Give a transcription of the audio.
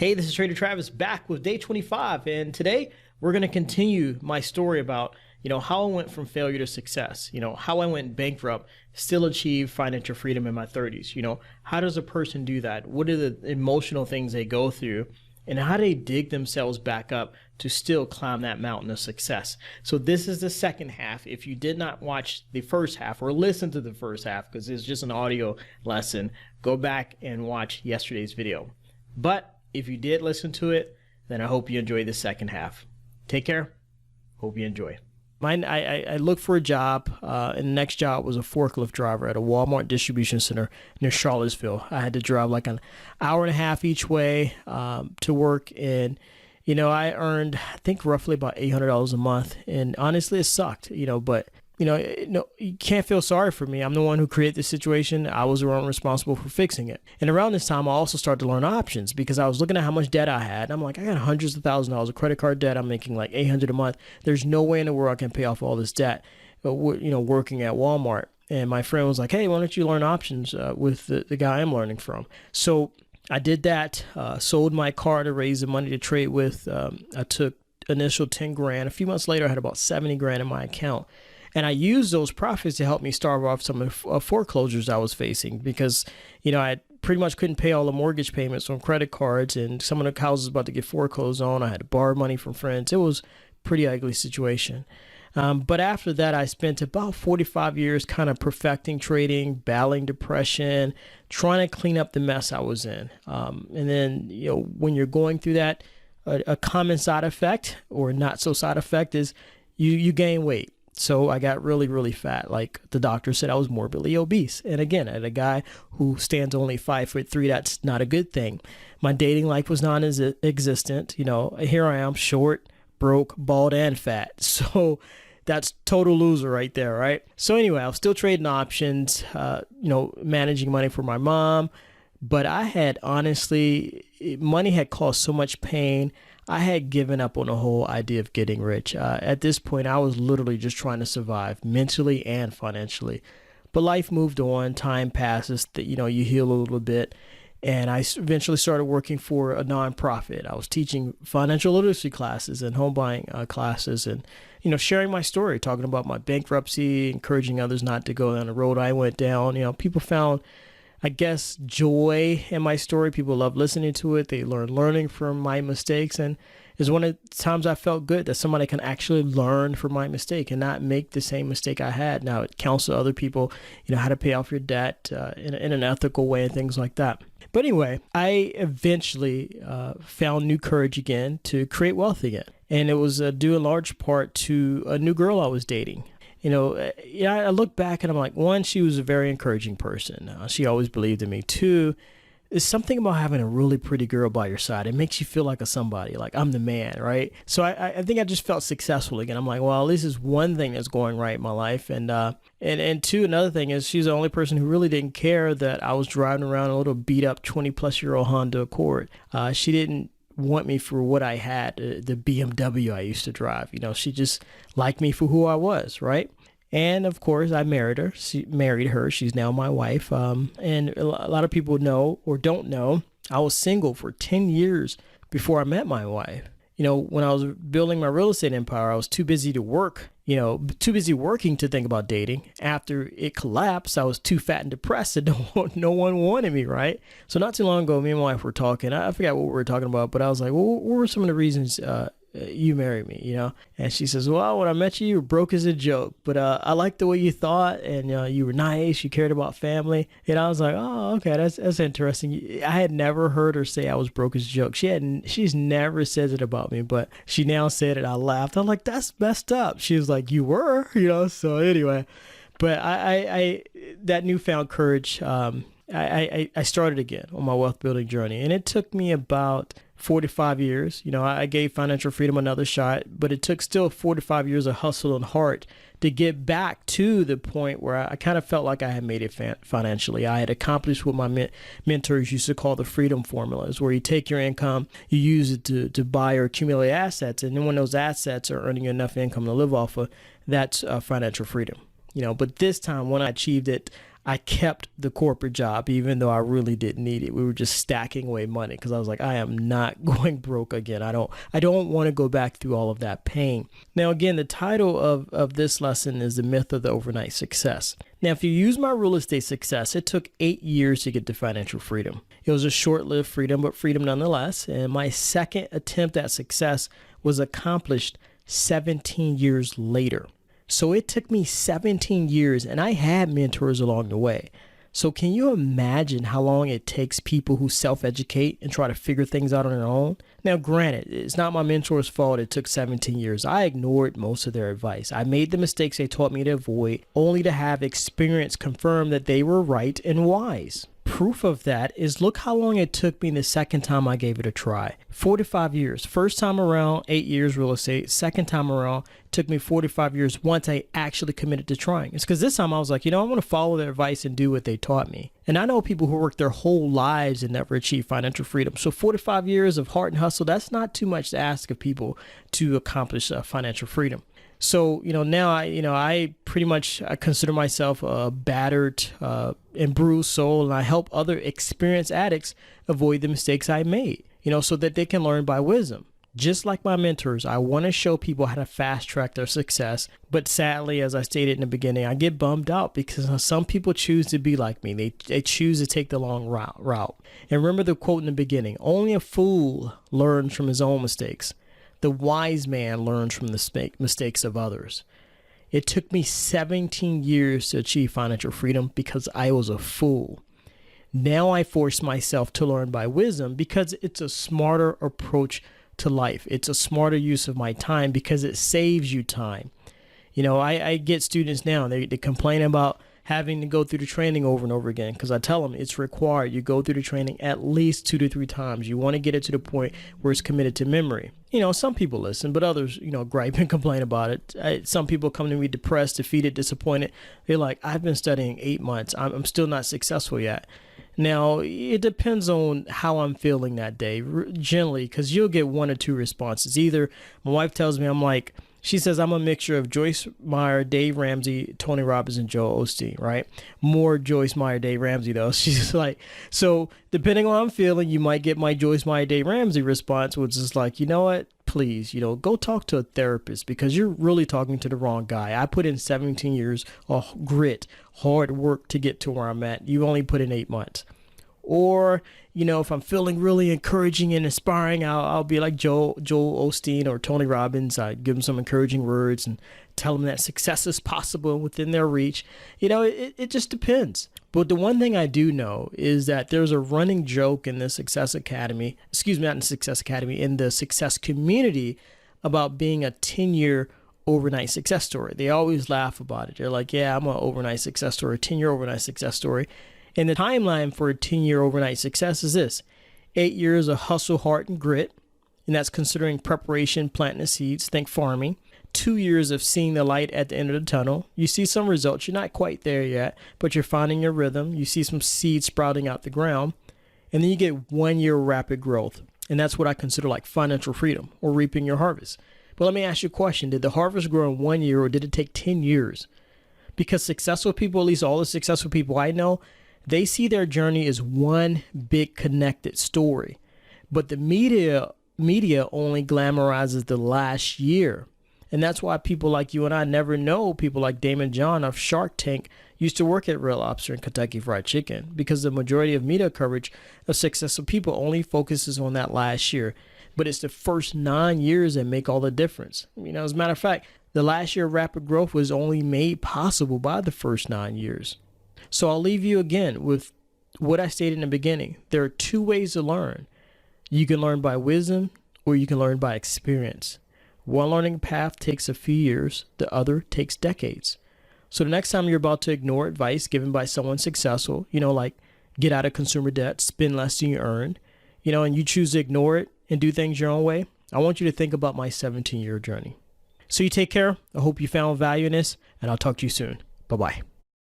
Hey, this is Trader Travis back with day 25, and today we're going to continue my story about, how I went from failure to success, how I went bankrupt, still achieved financial freedom in my 30s. How does a person do that? What are the emotional things they go through, and how do they dig themselves back up to still climb that mountain of success? So this is the second half. If you did not watch the first half or listen to the first half, because it's just an audio lesson, go back and watch yesterday's video. But if you did listen to it, then I hope you enjoy the second half. Take care. Hope you enjoy. I looked for a job, and the next job was a forklift driver at a Walmart distribution center near Charlottesville. I had to drive like an hour and a half each way to work, and I earned, I think, roughly about $800 a month, and honestly, it sucked, but you can't feel sorry for me. I'm the one who created this situation. I was the one responsible for fixing it. And around this time, I also started to learn options because I was looking at how much debt I had. And I'm like, I got hundreds of thousands of dollars of credit card debt. I'm making like $800 a month. There's no way in the world I can pay off all this debt, working at Walmart. And my friend was like, hey, why don't you learn options with the guy I'm learning from? So I did that, sold my car to raise the money to trade with. I took initial 10 grand. A few months later, I had about 70 grand in my account. And I used those profits to help me stave off some of the foreclosures I was facing because, I pretty much couldn't pay all the mortgage payments on credit cards, and some of the houses about to get foreclosed on. I had to borrow money from friends. It was a pretty ugly situation. But after that, I spent about 45 years kind of perfecting trading, battling depression, trying to clean up the mess I was in. And then, when you're going through that, a common side effect or not so side effect is you gain weight. So I got really, really fat. Like the doctor said, I was morbidly obese. And again, at a guy who stands only 5'3", that's not a good thing. My dating life was non-existent. Here I am, short, broke, bald, and fat. So that's total loser right there, right? So anyway, I was still trading options, managing money for my mom. But I had money had caused so much pain. I had given up on the whole idea of getting rich. At this point, I was literally just trying to survive mentally and financially. But life moved on. Time passes. You heal a little bit. And I eventually started working for a nonprofit. I was teaching financial literacy classes and home buying classes and, sharing my story, talking about my bankruptcy, encouraging others not to go down the road I went down. People found, I guess, joy in my story. People love listening to it. They learning from my mistakes. And it's one of the times I felt good that somebody can actually learn from my mistake and not make the same mistake I had. Now it counsels other people, how to pay off your debt in an ethical way and things like that. But anyway, I eventually found new courage again to create wealth again. And it was due in large part to a new girl I was dating. I look back and I'm like, one, she was a very encouraging person. She always believed in me. Two, there's something about having a really pretty girl by your side. It makes you feel like somebody, like I'm the man, right? So I think I just felt successful again. I'm like, well, this is one thing that's going right in my life. And two, another thing is she's the only person who really didn't care that I was driving around a little beat up 20-plus-year-old Honda Accord. She didn't want me for what I had, the BMW I used to drive. She just liked me for who I was, right? And of course, I married her. She's now my wife. And a lot of people know or don't know, I was single for 10 years before I met my wife. When I was building my real estate empire, I was too busy to work, too busy working to think about dating. After it collapsed, I was too fat and depressed and no one wanted me, right? So not too long ago, me and my wife were talking. I forgot what we were talking about, but I was like, well, what were some of the reasons you married me, And she says, well, when I met you, you were broke as a joke, but I liked the way you thought, and you were nice, you cared about family. And I was like, oh, okay, that's interesting. I had never heard her say I was broke as a joke. She's never said it about me, but she now said it. I laughed. I'm like, that's messed up. She was like, you were, so anyway, but I that newfound courage, I started again on my wealth building journey, and it took me about 45 years. I gave financial freedom another shot, but it took still 45 years of hustle and heart to get back to the point where I kind of felt like I had made it financially. I had accomplished what my mentors used to call the freedom formulas, where you take your income, you use it to buy or accumulate assets, and then when those assets are earning you enough income to live off of, that's financial freedom. But this time when I achieved it, I kept the corporate job, even though I really didn't need it. We were just stacking away money because I was like, I am not going broke again. I don't want to go back through all of that pain. Now, again, the title of this lesson is The Myth of the Overnight Success. Now, if you use my real estate success, it took 8 years to get to financial freedom. It was a short-lived freedom, but freedom nonetheless. And my second attempt at success was accomplished 17 years later. So it took me 17 years, and I had mentors along the way. So can you imagine how long it takes people who self-educate and try to figure things out on their own? Now, granted, it's not my mentor's fault it took 17 years. I ignored most of their advice. I made the mistakes they taught me to avoid, only to have experience confirm that they were right and wise. Proof of that is look how long it took me the second time I gave it a try. 45 years. First time around, 8 years real estate. Second time around, took me 45 years once I actually committed to trying. It's because this time I was like, I want to follow their advice and do what they taught me. And I know people who work their whole lives and never achieve financial freedom. So 45 years of heart and hustle, that's not too much to ask of people to accomplish financial freedom. So, now I pretty much I consider myself a battered and bruised soul, and I help other experienced addicts avoid the mistakes I made, so that they can learn by wisdom. Just like my mentors, I want to show people how to fast track their success. But sadly, as I stated in the beginning, I get bummed out because some people choose to be like me. They choose to take the long route. And remember the quote in the beginning, only a fool learns from his own mistakes. The wise man learns from the mistakes of others. It took me 17 years to achieve financial freedom because I was a fool. Now I force myself to learn by wisdom because it's a smarter approach to life. It's a smarter use of my time because it saves you time. I get students now, they complain about having to go through the training over and over again because I tell them it's required. You go through the training at least 2 to 3 times. You want to get it to the point where it's committed to memory. Some people listen, but others, gripe and complain about it. Some people come to me depressed, defeated, disappointed. They're like, I've been studying 8 months. I'm still not successful yet. Now, it depends on how I'm feeling that day, generally, because you'll get 1 or 2 responses. Either my wife tells me she says I'm a mixture of Joyce Meyer, Dave Ramsey, Tony Robbins, and Joel Osteen, right? More Joyce Meyer, Dave Ramsey, though. She's like, so depending on how I'm feeling, you might get my Joyce Meyer, Dave Ramsey response, which is like, you know what? Please, go talk to a therapist because you're really talking to the wrong guy. I put in 17 years of grit, hard work to get to where I'm at. You only put in 8 months. Or, if I'm feeling really encouraging and inspiring, I'll be like Joel Osteen or Tony Robbins. I give them some encouraging words and tell them that success is possible within their reach. It just depends. But the one thing I do know is that there's a running joke in the Success Academy, in the Success community about being a 10-year overnight success story. They always laugh about it. They're like, yeah, I'm an overnight success story, 10-year overnight success story. And the timeline for a 10-year overnight success is this: 8 years of hustle, heart, and grit. And that's considering preparation, planting the seeds, think farming. 2 years of seeing the light at the end of the tunnel. You see some results. You're not quite there yet, but you're finding your rhythm. You see some seeds sprouting out the ground. And then you get 1 year rapid growth. And that's what I consider like financial freedom or reaping your harvest. But let me ask you a question. Did the harvest grow in 1 year or did it take 10 years? Because successful people, at least all the successful people I know, they see their journey as one big connected story. But the media only glamorizes the last year. And that's why people like you and I never know people like Damon John of Shark Tank used to work at Red Lobster and Kentucky Fried Chicken, because the majority of media coverage of successful people only focuses on that last year. But it's the first 9 years that make all the difference. As a matter of fact, the last year of rapid growth was only made possible by the first 9 years. So I'll leave you again with what I stated in the beginning. There are 2 ways to learn. You can learn by wisdom or you can learn by experience. One learning path takes a few years, the other takes decades. So the next time you're about to ignore advice given by someone successful, like get out of consumer debt, spend less than you earn, and you choose to ignore it and do things your own way, I want you to think about my 17-year journey. So you take care. I hope you found value in this, and I'll talk to you soon. Bye-bye.